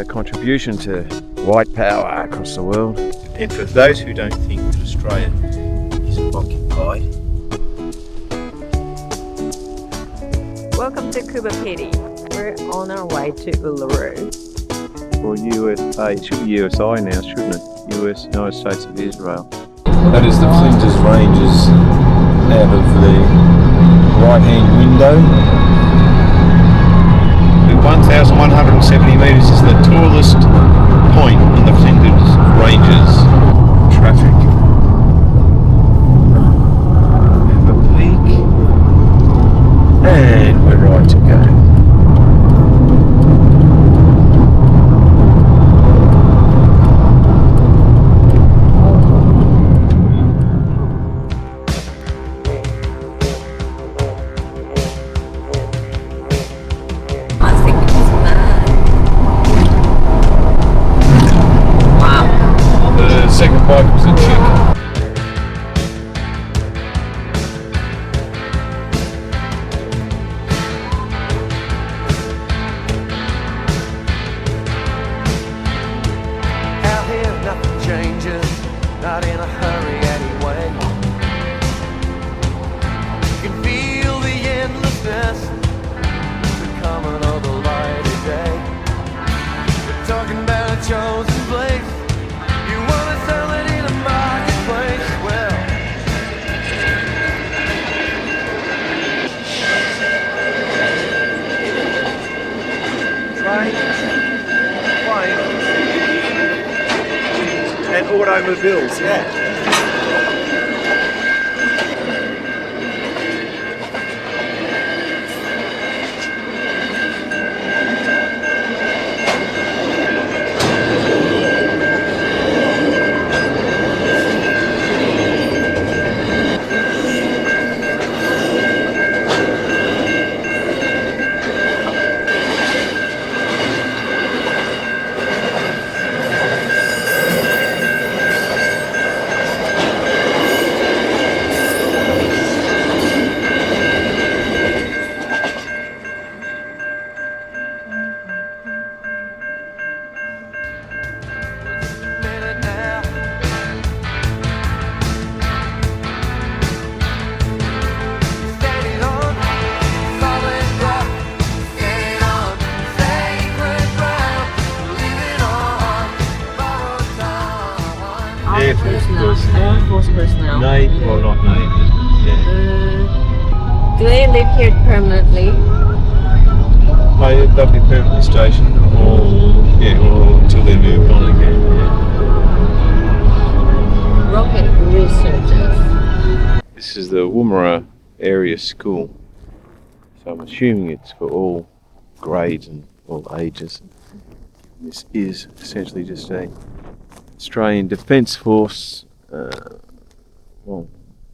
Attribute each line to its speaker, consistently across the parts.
Speaker 1: our contribution to white power across the world.
Speaker 2: And for those who don't think that Australia is occupied,
Speaker 3: welcome to Cuba Pedi. We're on our way to Uluru.
Speaker 1: Or USA, it should be USI now, shouldn't it? United States of Israel.
Speaker 2: that is the Flinders Ranges out of the right-hand window. The 1,170 metres is the tallest point in the Flinders Ranges. Traffic. Have a peek. And we're right to go. Second bike was a chick.
Speaker 4: Out here nothing changes, not in a hurry anyway. You can feel the endlessness, the coming of the light of day. We're talking about a chosen place. You wanna sell it in a marketplace? Well,
Speaker 2: Trains, planes, and automobiles, yeah.
Speaker 4: minute now. Standing on solid rock, standing on sacred ground, living on borrowed time.
Speaker 2: Air Force personnel.
Speaker 3: Air Force personnel.
Speaker 2: Navy, well not Navy, yeah.
Speaker 3: Do they live here permanently?
Speaker 2: They'll be permanently stationed or until they're moved on again. Yeah.
Speaker 3: Rocket researchers.
Speaker 1: This is the Woomera area school, so I'm assuming it's for all grades and all ages. This is essentially just a Australian Defence Force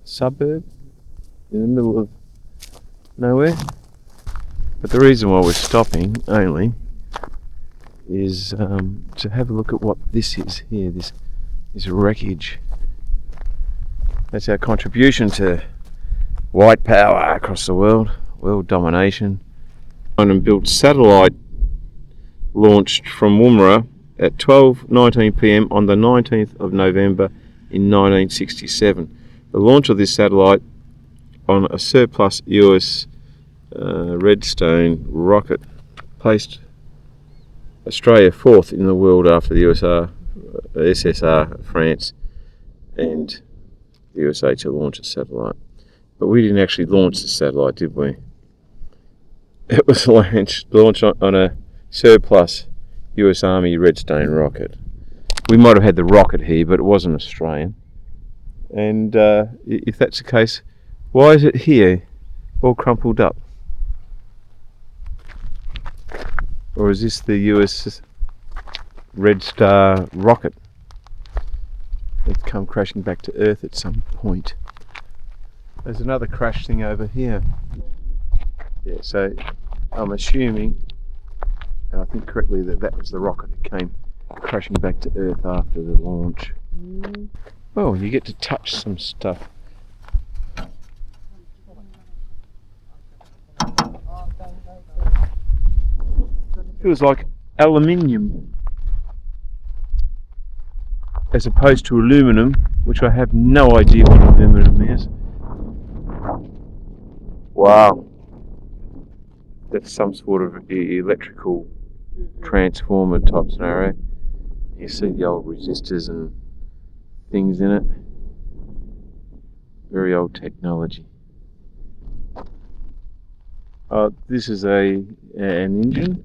Speaker 1: suburb in the middle of nowhere. But the reason why we're stopping only is to have a look at what this is here, this wreckage. That's our contribution to white power across the world, world domination. And built satellite launched from Woomera at 12:19 p.m. on the 19th of November in 1967. The launch of this satellite on a surplus US Redstone rocket placed Australia fourth in the world after the SSR, France, and the USA to launch a satellite. But we didn't actually launch the satellite, did we? It was launched on a surplus US Army Redstone rocket. We might have had the rocket here, but it wasn't Australian. And if that's the case, why is it here all crumpled up? Or is this the US Red Star rocket that's come crashing back to Earth at some point? There's another crash thing over here. Yeah, so I'm assuming, and I think correctly, that was the rocket that came crashing back to Earth after the launch. Well, you get to touch some stuff. Feels like aluminium. as opposed to aluminum, which I have no idea what aluminum is. Wow. That's some sort of electrical transformer type scenario. You see the old resistors and things in it. Very old technology. This is an engine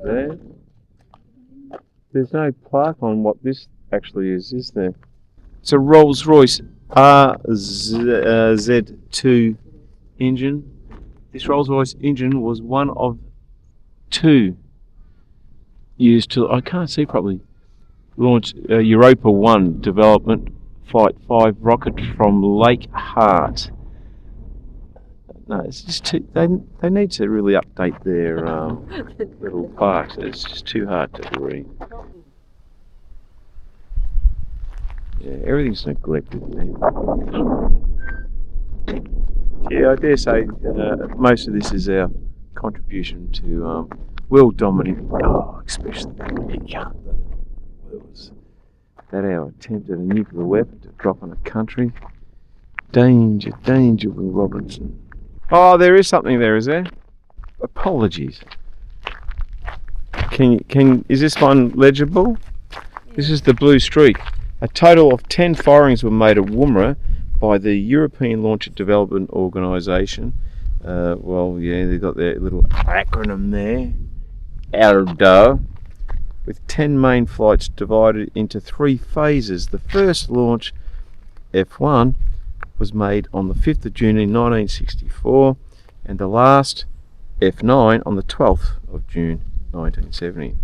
Speaker 1: there. There's no plaque on what this actually is there? It's a Rolls-Royce RZ2 engine. This Rolls-Royce engine was one of two used to, I can't see properly, launch Europa 1 development Flight 5 rocket from Lake Hart. No, it's just too, they need to really update their little plaques. It's just too hard to read. Yeah, everything's neglected, man. Yeah, I dare say most of this is our contribution to world dominating. Oh, especially you can't. Was that our attempt at a nuclear weapon to drop on a country? Danger, danger, Will Robinson. Oh, there is something there, is there? Apologies. Is this one legible? This is the blue streak. A total of 10 firings were made at Woomera by the European Launcher Development Organisation. Well, yeah, they've got their little acronym there. ELDO. With 10 main flights divided into 3 phases. The first launch, F1, was made on the 5th of June in 1964, and the last, F9, on the 12th of June 1970.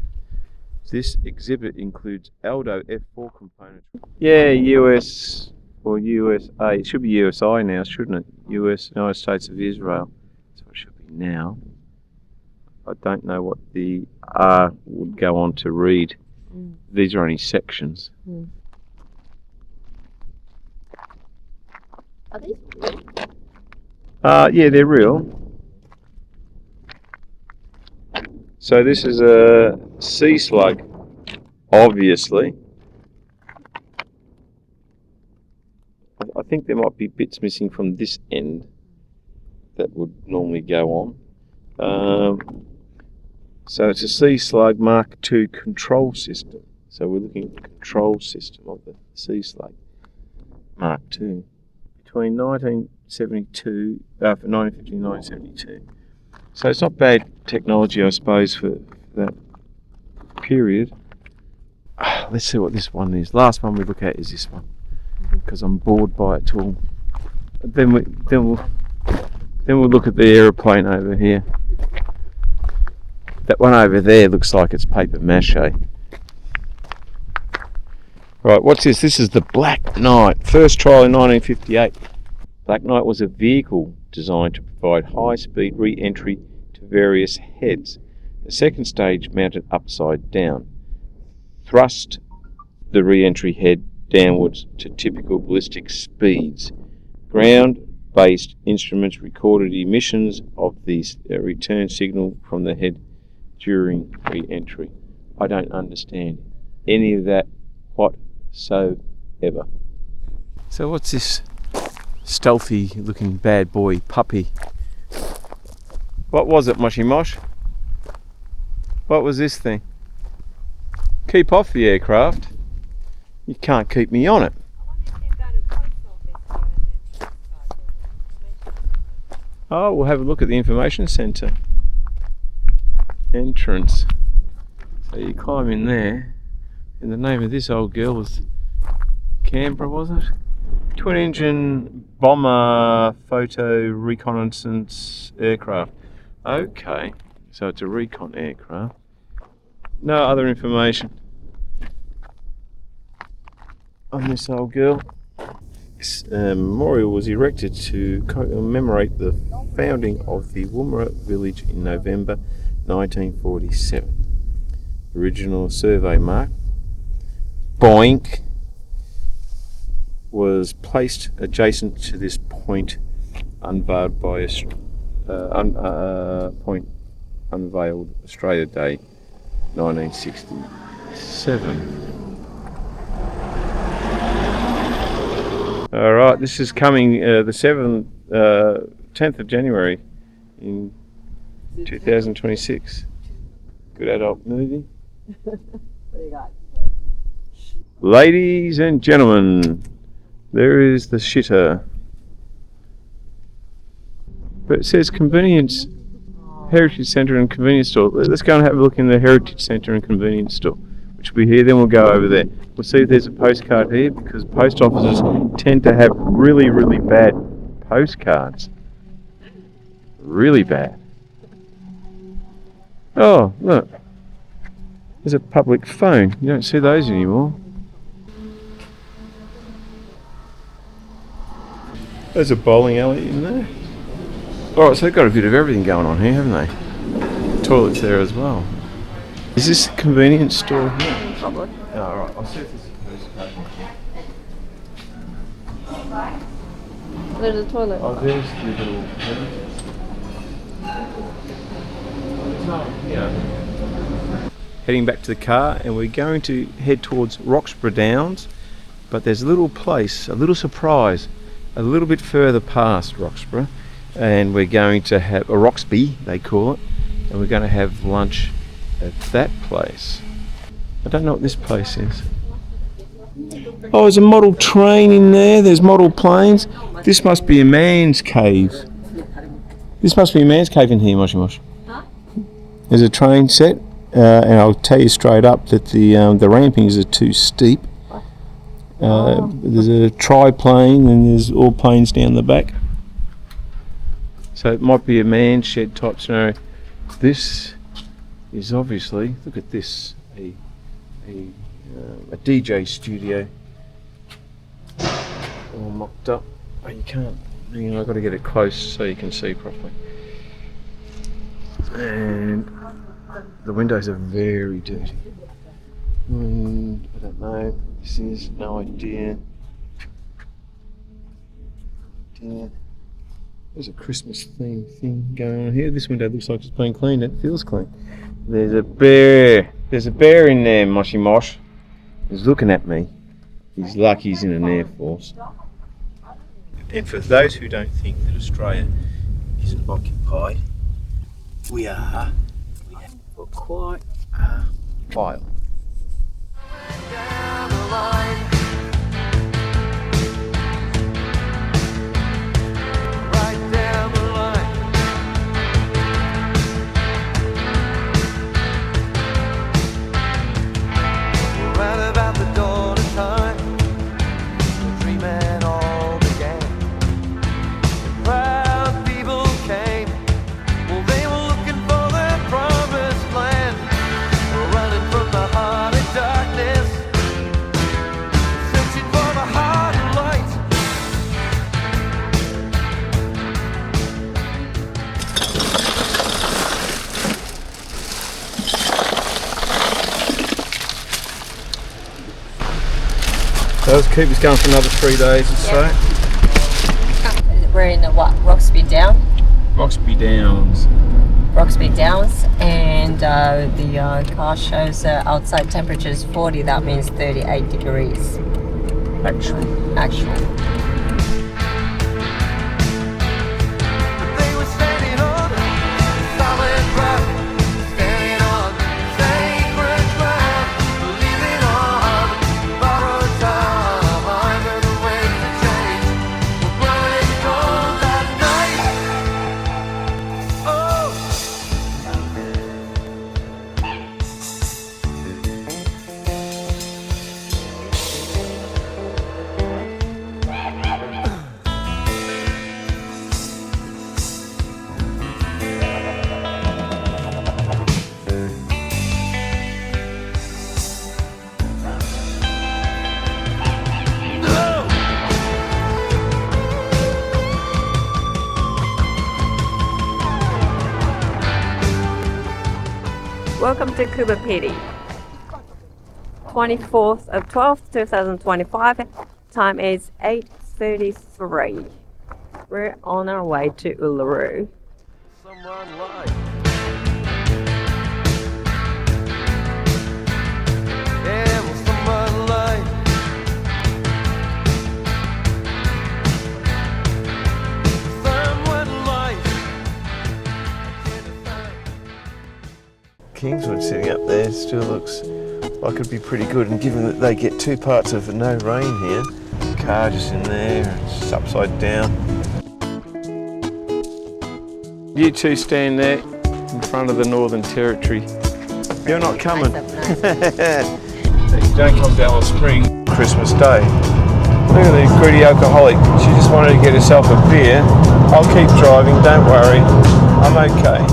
Speaker 1: This exhibit includes Aldo F4 components. Yeah, US or USA. It should be USI now, shouldn't it? United States of Israel. That's what it should be now. I don't know what the R would go on to read. These are only sections.
Speaker 3: Are these real?
Speaker 1: Yeah, they're real. So this is a sea slug, obviously. I think there might be bits missing from this end that would normally go on. So it's a sea slug Mark II control system. So we're looking at the control system of the sea slug Mark II between 1950 and 1972. So it's not bad technology, I suppose, for that period. Let's see what this one is. Last one we look at is this one, because I'm bored by it all. Then we'll look at the aeroplane over here. That one over there looks like it's paper mache. Right, what's this? This is the Black Knight. First trial in 1958. Black Knight was a vehicle designed to provide high-speed re-entry to various heads. The second stage mounted upside down. Thrust the re-entry head downwards to typical ballistic speeds. Ground-based instruments recorded emissions of the return signal from the head during re-entry. I don't understand any of that whatsoever. So what's this stealthy looking bad boy puppy? What was it, Moshy Mosh? What was this thing? Keep off the aircraft. You can't keep me on it. Oh, we'll have a look at the information centre. Entrance. So you climb in there, and the name of this old girl was Canberra, was it? Twin engine bomber photo reconnaissance aircraft. Okay, so it's a recon aircraft. No other information on this old girl. This memorial was erected to commemorate the founding of the Woomera village in November 1947. Original survey mark, Boink, was placed adjacent to this point unveiled by unveiled Australia Day 1967. All right, this is coming the 10th of January in 2026. Good adult movie. Ladies and gentlemen, there is the shitter. But it says convenience, heritage centre and convenience store. Let's go and have a look in the heritage centre and convenience store, which will be here. Then we'll go over there. We'll see if there's a postcard here, because post offices tend to have really, really bad postcards. Really bad. Oh, look. There's a public phone. You don't see those anymore. There's a bowling alley in there. Alright, so they've got a bit of everything going on here, haven't they? Toilets there as well. Is this a convenience store here?
Speaker 3: Probably.
Speaker 1: Oh, alright, I'll see if there's a postcard here.
Speaker 3: There's a toilet.
Speaker 1: Oh, there's the little... Yeah. Heading back to the car, and we're going to head towards Roxburgh Downs, but there's a little place, a little surprise, a little bit further past Roxburgh, and we're going to have a Roxby, they call it, and we're going to have lunch at that place. I don't know what this place is. Oh, there's a model train in there. There's model planes. This must be a man's cave. This must be a man's cave in here, Moshi Mosh. There's a train set, and I'll tell you straight up that the rampings are too steep. There's a triplane, and there's all planes down the back. So it might be a man shed type scenario. This is obviously, look at this, a DJ studio, all mocked up. Oh, you can't, I've got to get it close so you can see properly. And the windows are very dirty. I don't know what this is, no idea. There's a Christmas themed thing going on here. This window looks like it's been cleaned. It feels clean. There's a bear. There's a bear in there, Moshi Mosh. He's looking at me. He's lucky he's in an Air Force. And for those who don't think that Australia isn't occupied, we are. We have got quite a while.
Speaker 4: Down the line. Right down the line. We're right about the dawn of time. The dreaming all began. The proud people came. Well, they were looking for their promised land. We're running from the heart of darkness, searching for the heart of light.
Speaker 1: So let's keep this going for another 3 days or so.
Speaker 3: We're in the what? Roxby Down?
Speaker 1: Roxby Downs.
Speaker 3: Roxby Downs, and the car shows outside temperature is 40, that means 38 degrees.
Speaker 1: Actual.
Speaker 4: They were standing on solid rock, standing on sacred ground, believing on borrowed time, and the winds of change were blowing cold that night. Oh.
Speaker 3: Welcome to Coober Pedy. 24th of 12th, 2025. Time is 8:33. We're on our way to Uluru.
Speaker 4: Someone lied. Yeah, well, someone lied.
Speaker 1: Kingswood sitting up there still looks like it'd be pretty good, and given that they get 2 parts of no rain here, the car just in there, it's just upside down. You two stand there in front of the Northern Territory. You're not coming. You don't come down Spring, Christmas Day. Look at the greedy alcoholic. She just wanted to get herself a beer. I'll keep driving, don't worry. I'm okay.